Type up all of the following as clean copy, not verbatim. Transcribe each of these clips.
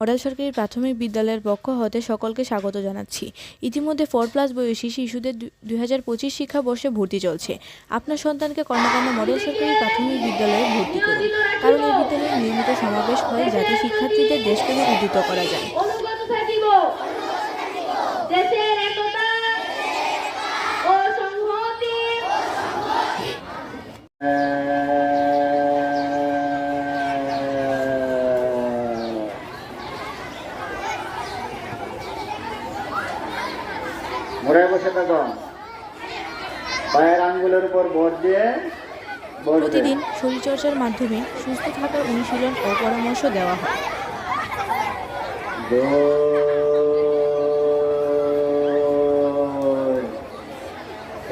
Model সরকারি প্রাথমিক বিদ্যালয়ের পক্ষ হতে সকলকে স্বাগত জানাচ্ছি। ইতিমধ্যে 4+ বয়সী শিশুদের 2025 শিক্ষাবর্ষে ভর্তি চলছে। আপনার সন্তানকে কর্ণকান্দা মডেল সরকারি প্রাথমিক বিদ্যালয়ে ভর্তি করুন, কারণ এই বিদ্যালয়ে নিয়মিত সমাবেশ হয় যাতে শিক্ষার্থীদের দেশপ্রেমে উদ্বুদ্ধ করা যায়। পায়ের আঙ্গুলের উপর ভর দিয়ে প্রতিদিন শরীরচর্চার মাধ্যমে সুস্থ থাকার অনুশীলন ও পরামর্শ দেওয়া হয়।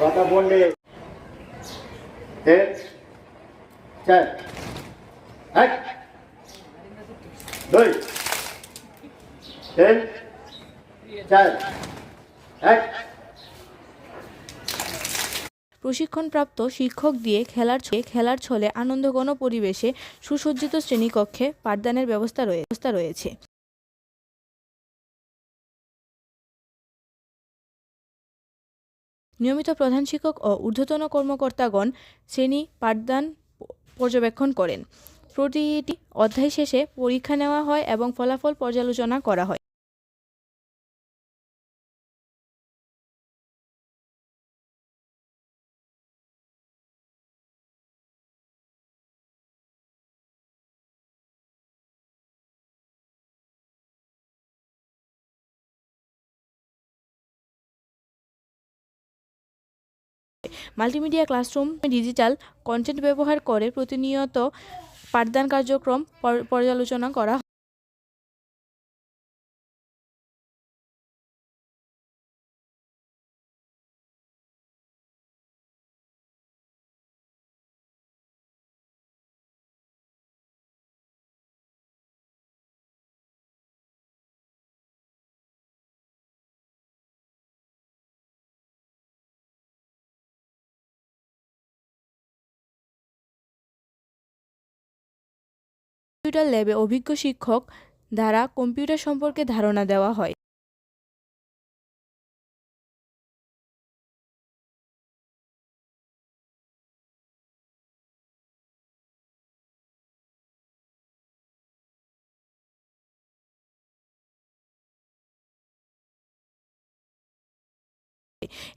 কথা বললে 1 4 1 2 3 4 1 প্রশিক্ষণপ্রাপ্ত শিক্ষক দিয়ে খেলার ছলে আনন্দঘন পরিবেশে সুসজ্জিত শ্রেণীকক্ষে পাঠদানের ব্যবস্থা রয়েছে। নিয়মিত প্রধান শিক্ষক ও ঊর্ধ্বতন কর্মকর্তাগণ শ্রেণী পাঠদান পর্যবেক্ষণ করেন। প্রতিটি অধ্যায় শেষে পরীক্ষা নেওয়া হয় এবং ফলাফল পর্যালোচনা করা হয়। মাল্টিমিডিয়া ক্লাসরুম ডিজিটাল কন্টেন্ট ব্যবহার করে প্রতিনিয়ত পাঠদান কার্যক্রম পর্যালোচনা করা হয়। কম্পিউটার ল্যাবে অভিজ্ঞ শিক্ষক দ্বারা কম্পিউটার সম্পর্কে ধারণা দেওয়া হয়।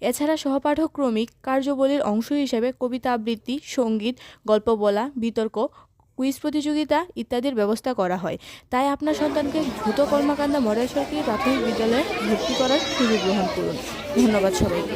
এছাড়া সহপাঠক্রমিক কার্যাবলীর অংশ হিসেবে কবিতা আবৃত্তি, সঙ্গীত, গল্প বলা, বিতর্ক, কুইজ প্রতিযোগিতা ইত্যাদির ব্যবস্থা করা হয়। তাই আপনার সন্তানকে দ্রুত কর্ণকান্দা মডেল সরকারি প্রাথমিক বিদ্যালয়ে ভর্তি করার সুযোগ গ্রহণ করুন। ধন্যবাদ সবাইকে।